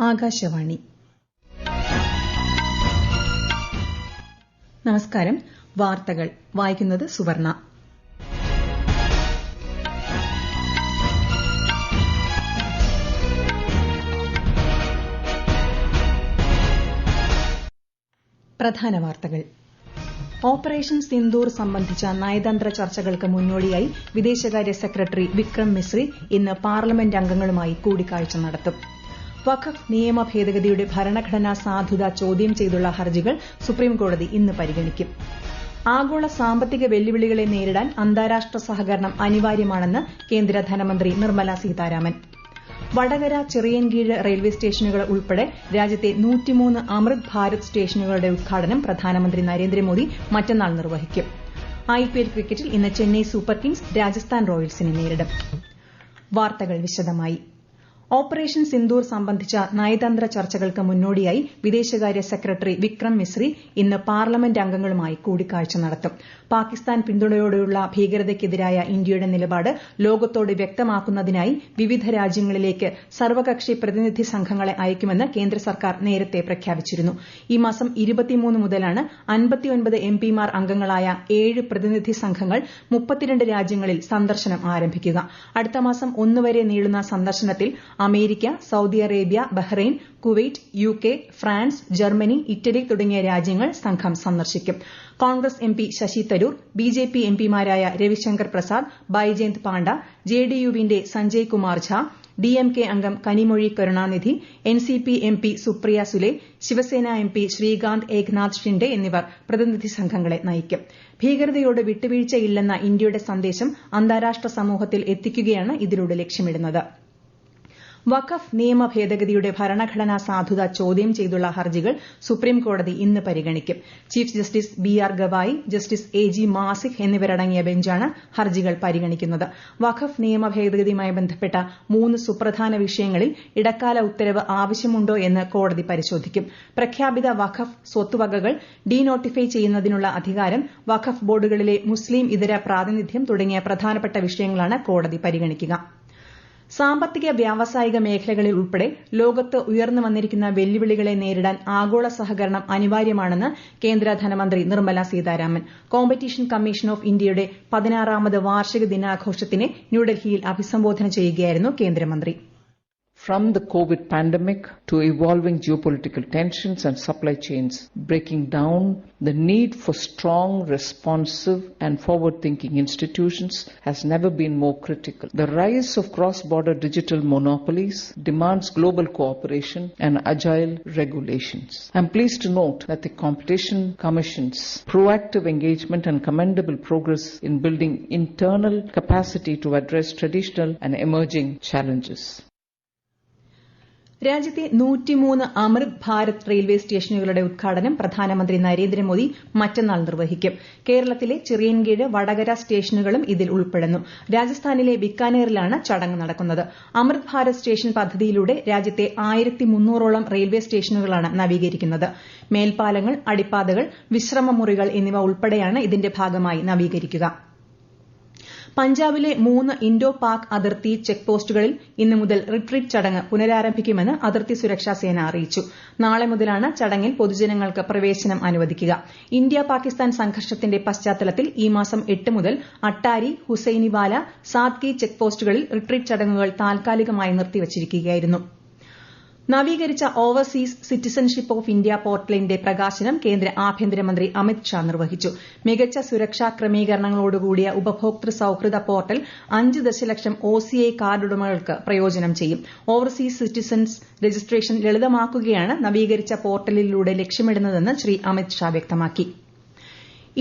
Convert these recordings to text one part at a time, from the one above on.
ആകാശവാണി. നമസ്കാരം. വാർത്തകൾ വായിക്കുന്നത് സുവർണ. പ്രധാന വാർത്തകൾ. ഓപ്പറേഷൻ സിന്ദൂർ സംബന്ധിച്ച നയതന്ത്ര ചർച്ചകൾക്ക് മുന്നോടിയായി വിദേശകാര്യ സെക്രട്ടറി വിക്രം മിസ്രി ഇന്ന് പാർലമെന്റ് അംഗങ്ങളുമായി കൂടിക്കാഴ്ച നടത്തും. വഖഫ് നിയമ ഭേദഗതിയുടെ ഭരണഘടനാ സാധുത ചോദ്യം ചെയ്തുള്ള ഹർജികൾ സുപ്രീംകോടതി ഇന്ന് പരിഗണിക്കും. ആഗോള സാമ്പത്തിക വെല്ലുവിളികളെ നേരിടാൻ അന്താരാഷ്ട്ര സഹകരണം അനിവാര്യമാണെന്ന് കേന്ദ്ര ധനമന്ത്രി നിർമ്മല സീതാരാമൻ. വടകര ചിറയൻകീഴ് റെയിൽവേ സ്റ്റേഷനുകൾ ഉൾപ്പെടെ രാജ്യത്തെ 103 അമൃത് ഭാരത് സ്റ്റേഷനുകളുടെ ഉദ്ഘാടനം പ്രധാനമന്ത്രി നരേന്ദ്രമോദി മറ്റന്നാൾ നിർവഹിക്കും. IPL ക്രിക്കറ്റിൽ ഇന്ന് ചെന്നൈ സൂപ്പർ കിങ്സ് രാജസ്ഥാൻ റോയൽസിനെ നേരിടും. വാർത്തകൾ വിശദമായി. ഓപ്പറേഷൻ സിന്ദൂർ സംബന്ധിച്ച നയതന്ത്ര ചർച്ചകൾക്ക് മുന്നോടിയായി വിദേശകാര്യ സെക്രട്ടറി വിക്രം മിസ്രി ഇന്ന് പാർലമെന്റ് അംഗങ്ങളുമായി കൂടിക്കാഴ്ച നടത്തും. പാകിസ്ഥാൻ പിന്തുണയോടെയുള്ള ഭീകരതയ്ക്കെതിരായ ഇന്ത്യയുടെ നിലപാട് ലോകത്തോട് വ്യക്തമാക്കുന്നതിനായി വിവിധ രാജ്യങ്ങളിലേക്ക് സർവകക്ഷി പ്രതിനിധി സംഘങ്ങളെ അയക്കുമെന്ന് കേന്ദ്ര സർക്കാർ നേരത്തെ പ്രഖ്യാപിച്ചിരുന്നു. ഈ മാസം 23 മുതലാണ് 59 MPമാർ അംഗങ്ങളായ 7 പ്രതിനിധി സംഘങ്ങൾ 32 രാജ്യങ്ങളിൽ സന്ദർശനം ആരംഭിക്കുക. അടുത്ത മാസം 1 വരെ നീളുന്ന സന്ദർശനത്തിൽ America, Saudi Arabia, Bahrain, Kuwait, UK, France, Germany, Italy തുടങ്ങിയ രാജ്യങ്ങൾ സംഘം സന്ദർശിക്കും. Congress MP Sasi Tharoor, BJP MPമാരായ Ravishankar Prasad, Baijayant Panda, JDUവിന്റെ Sanjay Kumar Jha, DMK അംഗം Kanimozhi Karunanidhi, NCP MP Supriya Sule, Shiv Sena MP Srikanth Eknath Shinde എന്നിവർ പ്രതിനിധി സംഘങ്ങളെ നയിക്കും. ഭീകരതയോട് വിട്ടുവീഴ്ചയില്ലെന്ന ഇന്ത്യയുടെ സന്ദേശം അന്താരാഷ്ട്ര സമൂഹത്തിൽ എത്തിക്കുകയാണ് ഇതിലൂടെ ലക്ഷ്യമിടുന്നത്. വഖഫ് നിയമ ഭേദഗതിയുടെ ഭരണഘടനാ സാധുത ചോദ്യം ചെയ്തുള്ള ഹർജികൾ സുപ്രീംകോടതി ഇന്ന് പരിഗണിക്കും. Chief justice BR Gavai, justice AG മാസിക് എന്നിവരടങ്ങിയ ബെഞ്ചാണ് ഹർജികൾ പരിഗണിക്കുന്നത്. വഖഫ് നിയമ ഭേദഗതിയുമായി ബന്ധപ്പെട്ട 3 സുപ്രധാന വിഷയങ്ങളിൽ ഇടക്കാല ഉത്തരവ് ആവശ്യമുണ്ടോ എന്ന് കോടതി പരിശോധിക്കും. പ്രഖ്യാപിത വഖഫ് സ്വത്തുവകകൾ ഡീനോട്ടിഫൈ ചെയ്യുന്നതിനുള്ള അധികാരം, വഖഫ് ബോർഡുകളിലെ മുസ്ലിം ഇതര പ്രാതിനിധ്യം തുടങ്ങിയ പ്രധാനപ്പെട്ട വിഷയങ്ങളാണ് കോടതി പരിഗണിക്കുക. സാമ്പത്തിക വ്യാവസായിക മേഖലകളിൽ ഉൾപ്പെടെ ലോകത്ത് ഉയർന്നു വന്നിരിക്കുന്ന വെല്ലുവിളികളെ നേരിടാൻ ആഗോള സഹകരണം അനിവാര്യമാണെന്ന് കേന്ദ്ര ധനമന്ത്രി Nirmala Sitharaman. Competition commission of ഇന്ത്യയുടെ 16ാമത് വാർഷിക ദിനാഘോഷത്തിനെ ന്യൂഡൽഹിയിൽ അഭിസംബോധന ചെയ്യുകയായിരുന്നു കേന്ദ്രമന്ത്രി. From the COVID pandemic to evolving geopolitical tensions and supply chains breaking down, the need for strong, responsive and forward-thinking institutions has never been more critical. The rise of cross-border digital monopolies demands global cooperation and agile regulations. I'm pleased to note that the Competition Commission's proactive engagement and commendable progress in building internal capacity to address traditional and emerging challenges. രാജ്യത്തെ 103 അമൃത് Bharat railway സ്റ്റേഷനുകളുടെ ഉദ്ഘാടനം പ്രധാനമന്ത്രി നരേന്ദ്രമോദി മറ്റന്നാൾ നിർവഹിക്കും. കേരളത്തിലെ ചിറയൻകീഴ്, വടകര സ്റ്റേഷനുകളും ഇതിൽ ഉൾപ്പെടുന്നു. രാജസ്ഥാനിലെ ബിക്കാനേറിലാണ് ചടങ്ങ് നടക്കുന്നത്. അമൃത് ഭാരത് സ്റ്റേഷൻ പദ്ധതിയിലൂടെ രാജ്യത്തെ 1300ഓളം റെയിൽവേ സ്റ്റേഷനുകളാണ് നവീകരിക്കുന്നത്. മേൽപ്പാലങ്ങൾ, അടിപ്പാതകൾ, വിശ്രമമുറികൾ എന്നിവ ഉൾപ്പെടെയാണ് ഇതിന്റെ ഭാഗമായി നവീകരിക്കുക. പഞ്ചാബിലെ 3 ഇൻഡോ പാക് അതിർത്തി ചെക്ക് പോസ്റ്റുകളിൽ ഇന്നു മുതൽ റിട്രീറ്റ് ചടങ്ങ് പുനരാരംഭിക്കുമെന്ന് അതിർത്തി സുരക്ഷാ സേന അറിയിച്ചു. നാളെ മുതലാണ് ചടങ്ങിൽ പൊതുജനങ്ങൾക്ക് പ്രവേശനം അനുവദിക്കുക. ഇന്ത്യ പാകിസ്ഥാൻ സംഘർഷത്തിന്റെ പശ്ചാത്തലത്തിൽ ഈ മാസം 8 മുതൽ അട്ടാരി, ഹുസൈനിവാല, സാദ്കി ചെക്ക് പോസ്റ്റുകളിൽ റിട്രീറ്റ് ചടങ്ങുകൾ താൽക്കാലികമായി നിർത്തിവച്ചിരിക്കുകയായിരുന്നു. നവീകരിച്ച ഓവർസീസ് സിറ്റിസൺഷിപ്പ് ഓഫ് ഇന്ത്യ പോർട്ടലിന്റെ പ്രകാശനം കേന്ദ്ര ആഭ്യന്തരമന്ത്രി അമിത് ഷാ നിർവഹിച്ചു. മികച്ച സുരക്ഷാ ക്രമീകരണങ്ങളോടുകൂടിയ ഉപഭോക്തൃ സൌഹൃദ പോർട്ടൽ 5 ദശലക്ഷം OCI കാർഡുടമകൾക്ക് പ്രയോജനം ചെയ്യും. ഓവർസീസ് സിറ്റിസൺസ് രജിസ്ട്രേഷൻ ലളിതമാക്കുകയാണ് നവീകരിച്ച പോർട്ടലിലൂടെ ലക്ഷ്യമിടുന്നതെന്ന് ശ്രീ അമിത് ഷാ വ്യക്തമാക്കി.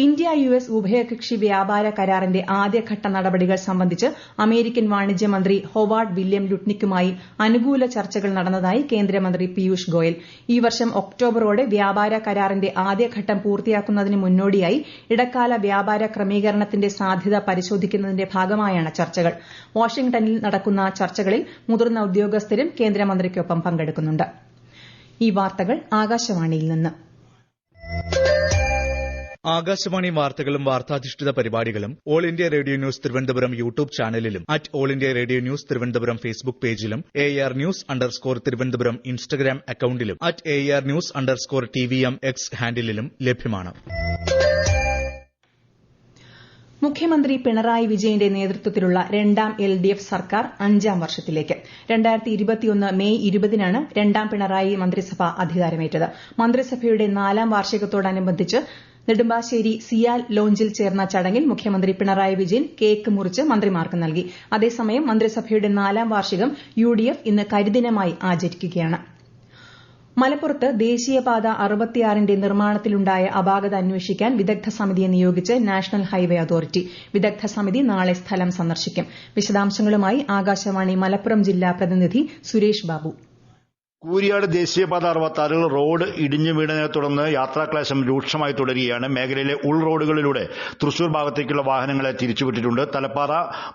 ഇന്ത്യ US ഉഭയകക്ഷി വ്യാപാര കരാറിന്റെ ആദ്യഘട്ട നടപടികൾ സംബന്ധിച്ച് അമേരിക്കൻ വാണിജ്യമന്ത്രി ഹൊവാർഡ് വില്യം ലുട്നിക്കുമായി അനുകൂല ചർച്ചകൾ നടന്നതായി കേന്ദ്രമന്ത്രി പീയൂഷ് ഗോയൽ. ഈ വർഷം ഒക്ടോബറോടെ വ്യാപാര കരാറിന്റെ ആദ്യഘട്ടം പൂർത്തിയാക്കുന്നതിന് മുന്നോടിയായി ഇടക്കാല വ്യാപാര ക്രമീകരണത്തിന്റെ സാധ്യത പരിശോധിക്കുന്നതിന്റെ ഭാഗമായാണ് ചർച്ചകൾ. വാഷിംഗ്ടണിൽ നടക്കുന്ന ചർച്ചകളിൽ മുതിർന്ന ഉദ്യോഗസ്ഥരും കേന്ദ്രമന്ത്രിക്കൊപ്പം പങ്കെടുക്കുന്നുണ്ട്. ഈ വാർത്തകൾ ആകാശവാണിയിൽ നിന്ന്. ആകാശവാണി വാർത്തകളും വാർത്താധിഷ്ഠിത പരിപാടികളും all India radio news Thiruvananthapuram YouTube ചാനലിലും @all India radio news Thiruvananthapuram Facebook പേജിലും AR News_ തിരുവനന്തപുരം ഇൻസ്റ്റഗ്രാം അക്കൌണ്ടിലും @AR News_TVM X ഹാൻഡിലും ലഭ്യമാണ്. മുഖ്യമന്ത്രി പിണറായി വിജയന്റെ നേതൃത്വത്തിലുള്ള രണ്ടാം LDF സർക്കാർ 5ാം വർഷത്തിലേക്ക്. 2021 മെയ് 20-നാണ് രണ്ടാം പിണറായി മന്ത്രിസഭ അധികാരമേറ്റത്. മന്ത്രിസഭയുടെ 4ാം വാർഷികത്തോടനുബന്ധിച്ച് നെടുമ്പാശ്ശേരി സിയാൽ ലോഞ്ചിൽ ചേർന്ന ചടങ്ങിൽ മുഖ്യമന്ത്രി പിണറായി വിജയൻ കേക്ക് മുറിച്ച് മന്ത്രിമാർക്ക് നൽകി. അതേസമയം മന്ത്രിസഭയുടെ 4ാം വാർഷികം UDF ഇന്ന് കരിദിനമായി ആചരിക്കുകയാണ്. മലപ്പുറത്ത് ദേശീയപാത 66ന്റെ നിർമ്മാണത്തിലുണ്ടായ അപാകത അന്വേഷിക്കാൻ വിദഗ്ധ സമിതിയെ നിയോഗിച്ച് നാഷണൽ ഹൈവേ അതോറിറ്റി. വിദഗ്ധ സമിതി നാളെ സ്ഥലം സന്ദർശിക്കും. വിശദാംശങ്ങളുമായി ആകാശവാണി മലപ്പുറം ജില്ലാ പ്രതിനിധി സുരേഷ് ബാബു. കൂരിയാട് ദേശീയപാത 66 റോഡ് ഇടിഞ്ഞു വീണതിനെ തുടർന്ന് യാത്രാക്ലേശം രൂക്ഷമായി തുടരുകയാണ്. മേഖലയിലെ ഉൾറോഡുകളിലൂടെ തൃശൂർ ഭാഗത്തേക്കുള്ള വാഹനങ്ങളെ തിരിച്ചുവിട്ടിട്ടുണ്ട്. തലപ്പാറ,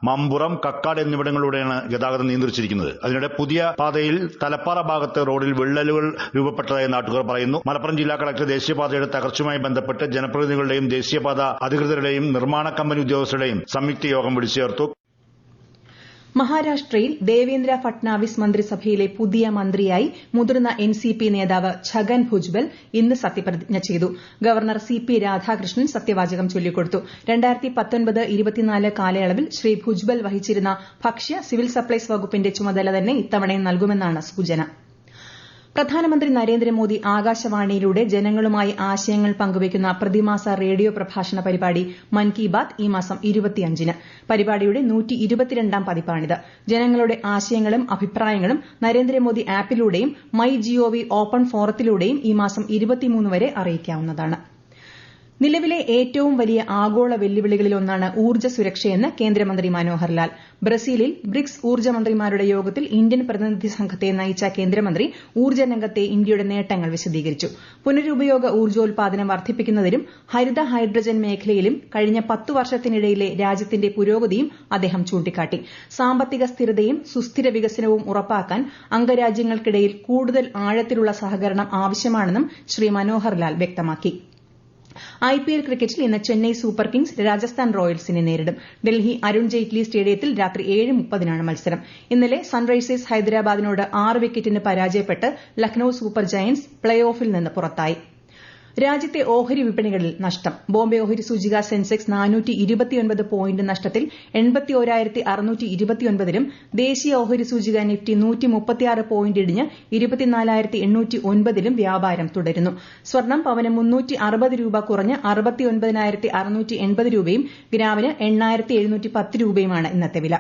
മമ്പുറം, കക്കാട് എന്നിവിടങ്ങളിലൂടെയാണ് ഗതാഗതം നിയന്ത്രിച്ചിരിക്കുന്നത്. അതിനിടെ പുതിയ പാതയിൽ തലപ്പാറ ഭാഗത്ത് റോഡിൽ വിള്ളലുകൾ രൂപപ്പെട്ടതായി നാട്ടുകാർ പറയുന്നു. മലപ്പുറം ജില്ലാ കളക്ടർ ദേശീയപാതയുടെ തകർച്ചയുമായി ബന്ധപ്പെട്ട് ജനപ്രതിനിധികളുടെയും ദേശീയപാത അധികൃതരുടെയും നിർമ്മാണ കമ്പനി ഉദ്യോഗസ്ഥരുടെയും സംയുക്ത യോഗം വിളിച്ചു ചേർത്തു. മഹാരാഷ്ട്രയിൽ ദേവേന്ദ്ര ഫട്നാവിസ് മന്ത്രിസഭയിലെ പുതിയ മന്ത്രിയായി മുതിർന്ന NCP നേതാവ് ഛഗൻ ഭുജ്ബൽ ഇന്ന് സത്യപ്രതിജ്ഞ ചെയ്തു. ഗവർണർ CP രാധാകൃഷ്ണൻ സത്യവാചകം ചൊല്ലിക്കൊടുത്തു. 2019-24 കാലയളവിൽ ശ്രീ ഭുജ്ബൽ വഹിച്ചിരുന്ന ഭക്ഷ്യ സിവിൽ സപ്ലൈസ് വകുപ്പിന്റെ ചുമതല തന്നെ ഇത്തവണയും നൽകുമെന്നാണ് സൂചന. പ്രധാനമന്ത്രി നരേന്ദ്രമോദി ആകാശവാണിയിലൂടെ ജനങ്ങളുമായി ആശയങ്ങൾ പങ്കുവയ്ക്കുന്ന പ്രതിമാസ റേഡിയോ പ്രഭാഷണ പരിപാടി മൻ കി ബാത് ഈ മാസം 25-ന്. പരിപാടിയുടെ 122ാം പതിപ്പാണിത്. ജനങ്ങളുടെ ആശയങ്ങളും അഭിപ്രായങ്ങളും നരേന്ദ്രമോദി ആപ്പിലൂടെയും MyGov ഓപ്പൺ ഫോറത്തിലൂടെയും ഈ മാസം 23 വരെ അറിയിക്കാവുന്നതാണ്. നിലവിലെ ഏറ്റവും വലിയ ആഗോള വെല്ലുവിളികളിലൊന്നാണ് ഊർജ്ജ സുരക്ഷയെന്ന് കേന്ദ്രമന്ത്രി മനോഹർ ലാൽ. ബ്രസീലിൽ ബ്രിക്സ് ഊർജ്ജ മന്ത്രിമാരുടെ യോഗത്തിൽ ഇന്ത്യൻ പ്രതിനിധി സംഘത്തെ നയിച്ച കേന്ദ്രമന്ത്രി ഊർജ്ജ രംഗത്തെ ഇന്ത്യയുടെ നേട്ടങ്ങൾ വിശദീകരിച്ചു. പുനരുപയോഗ ഊർജ്ജോൽപാദനം വർദ്ധിപ്പിക്കുന്നതിലും ഹരിത ഹൈഡ്രജൻ മേഖലയിലും കഴിഞ്ഞ 10 വർഷത്തിനിടയിലെ രാജ്യത്തിന്റെ പുരോഗതിയും അദ്ദേഹം ചൂണ്ടിക്കാട്ടി. സാമ്പത്തിക സ്ഥിരതയും സുസ്ഥിര വികസനവും ഉറപ്പാക്കാൻ അംഗരാജ്യങ്ങൾക്കിടയിൽ കൂടുതൽ ആഴത്തിലുള്ള സഹകരണം ആവശ്യമാണെന്നും ശ്രീ മനോഹർ ലാൽ വ്യക്തമാക്കി. IPL ക്രിക്കറ്റിൽ ഇന്ന് ചെന്നൈ സൂപ്പർ കിങ്സ് രാജസ്ഥാൻ റോയൽസിനെ നേരിടും. ഡൽഹി അരുൺ ജെയ്റ്റ്ലി സ്റ്റേഡിയത്തിൽ രാത്രി 7:30-നാണ് മത്സരം. ഇന്നലെ സൺറൈസേഴ്സ് ഹൈദരാബാദിനോട് 6 വിക്കറ്റിന് പരാജയപ്പെട്ട് ലക്നൌ സൂപ്പർ ജയന്റ്സ് പ്ലേ ഓഫിൽ നിന്ന് പുറത്തായി. രാജ്യത്തെ ഓഹരി വിപണികളിൽ നഷ്ടം. ബോംബെ ഓഹരി സൂചിക സെൻസെക്സ് 429 പോയിന്റ് നഷ്ടത്തിൽ 81,629-ലും ദേശീയ ഓഹരി സൂചിക നിഫ്റ്റി 136 പോയിന്റ് ഇടിഞ്ഞ് 24,809-ലും വ്യാപാരം തുടരുന്നു. സ്വർണം പവന് 360 രൂപ കുറഞ്ഞ് 69,680 രൂപയും ഗ്രാമിന് 8,710 രൂപയുമാണ് ഇന്നത്തെ വില.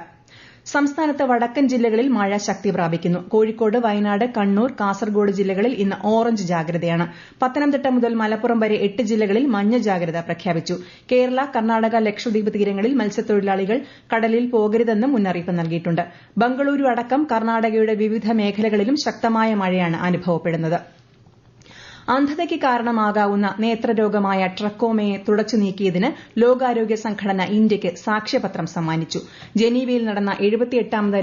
സംസ്ഥാനത്ത് വടക്കൻ ജില്ലകളിൽ മഴ ശക്തി പ്രാപിക്കുന്നു. കോഴിക്കോട്, വയനാട്, കണ്ണൂർ, കാസർഗോഡ് ജില്ലകളിൽ ഇന്ന് ഓറഞ്ച് ജാഗ്രതയാണ്. പത്തനംതിട്ട മുതൽ മലപ്പുറം വരെ 8 ജില്ലകളിൽ മഞ്ഞ ജാഗ്രത പ്രഖ്യാപിച്ചു. കേരള, കർണാടക, ലക്ഷദ്വീപ് തീരങ്ങളിൽ മത്സ്യത്തൊഴിലാളികൾ കടലിൽ പോകരുതെന്നും മുന്നറിയിപ്പ് നൽകിയിട്ടുണ്ട്. ബംഗളൂരു അടക്കം കർണാടകയുടെ വിവിധ മേഖലകളിലും ശക്തമായ മഴയാണ് അനുഭവപ്പെടുന്നത്. അന്ധതയ്ക്ക് കാരണമാകാവുന്ന നേത്രരോഗമായ ട്രക്കോമയെ തുടച്ചു നീക്കിയതിന് ലോകാരോഗ്യ സംഘടന ഇന്ത്യയ്ക്ക് സാക്ഷ്യപത്രം സമ്മാനിച്ചു. ജനീവയിൽ നടന്ന 78ാമത്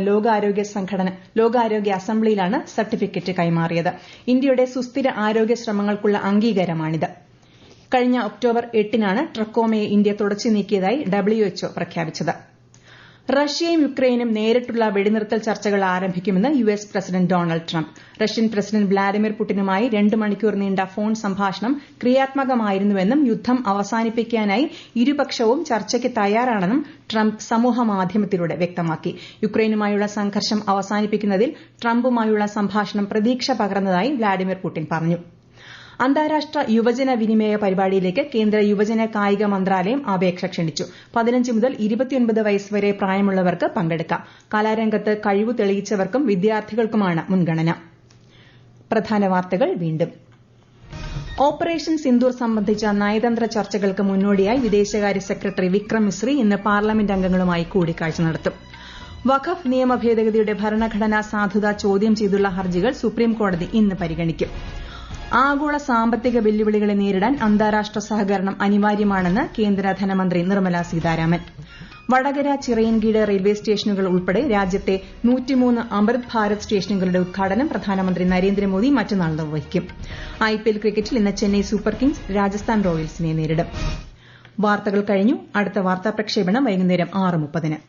ലോകാരോഗ്യ അസംബ്ലിയിലാണ് സർട്ടിഫിക്കറ്റ് കൈമാറിയത്. ഇന്ത്യയുടെ സുസ്ഥിര ആരോഗ്യ ശ്രമങ്ങൾക്കുള്ള അംഗീകാരമാണിത്. കഴിഞ്ഞ ഒക്ടോബർ 8-നാണ് ട്രക്കോമയെ ഇന്ത്യ തുടച്ചു നീക്കിയതായി WHO പ്രഖ്യാപിച്ചത്. റഷ്യയും യുക്രൈനും നേരിട്ടുള്ള വെടിനിർത്തൽ ചർച്ചകൾ ആരംഭിക്കുമെന്ന് US president Donald Trump. Russian president Vladimir പുടിനുമായി 2 മണിക്കൂർ നീണ്ട ഫോൺ സംഭാഷണം ക്രിയാത്മകമായിരുന്നുവെന്നും യുദ്ധം അവസാനിപ്പിക്കാനായി ഇരുപക്ഷവും ചർച്ചയ്ക്ക് തയ്യാറാണെന്നും ട്രംപ് സമൂഹമാധ്യമത്തിലൂടെ വ്യക്തമാക്കി. യുക്രൈനുമായുള്ള സംഘർഷം അവസാനിപ്പിക്കുന്നതിൽ ട്രംപുമായുള്ള സംഭാഷണം പ്രതീക്ഷ പകർന്നതായി വ്ളാഡിമിർ പുടിൻ പറഞ്ഞു. അന്താരാഷ്ട്ര യുവജന വിനിമയ പരിപാടിയിലേക്ക് കേന്ദ്ര യുവജന കായിക മന്ത്രാലയം അപേക്ഷ ക്ഷണിച്ചു. 15 മുതൽ 29 വയസ്സ് വരെ പ്രായമുള്ളവർക്ക് പങ്കെടുക്കാം. കലാരംഗത്ത് കഴിവ് തെളിയിച്ചവർക്കും വിദ്യാർത്ഥികൾക്കുമാണ് മുൻഗണന. പ്രധാന വാർത്തകൾ വീണ്ടും. ഓപ്പറേഷൻ സിന്ദൂർ സംബന്ധിച്ച നയതന്ത്ര ചർച്ചകൾക്ക് മുന്നോടിയായി വിദേശകാര്യ സെക്രട്ടറി വിക്രം മിസ്രി ഇന്ന് പാർലമെന്റ് അംഗങ്ങളുമായി കൂടിക്കാഴ്ച നടത്തും. വഖഫ് നിയമ ഭേദഗതിയുടെ ഭരണഘടനാ സാധുത ചോദ്യം ചെയ്തുള്ള ഹർജികൾ സുപ്രീംകോടതി ഇന്ന് പരിഗണിക്കും. ആഗോള സാമ്പത്തിക വെല്ലുവിളികളെ നേരിടാൻ അന്താരാഷ്ട്ര സഹകരണം അനിവാര്യമാണെന്ന് കേന്ദ്ര ധനമന്ത്രി നിർമ്മല സീതാരാമൻ. വടകര ചിറയൻകീഴ് റെയിൽവേ സ്റ്റേഷനുകൾ ഉൾപ്പെടെ രാജ്യത്തെ 103 അമൃത് ഭാരത് സ്റ്റേഷനുകളുടെ ഉദ്ഘാടനം പ്രധാനമന്ത്രി നരേന്ദ്രമോദി മറ്റന്നാൾ നിർവഹിക്കും. IPL ക്രിക്കറ്റിൽ ഇന്ന് ചെന്നൈ സൂപ്പർ കിങ്സ് രാജസ്ഥാൻ റോയൽസിനെ നേരിടും. വാർത്തകൾ കഴിഞ്ഞു. അടുത്ത വാർത്താ പ്രക്ഷേപണം വൈകുന്നേരം 6:30.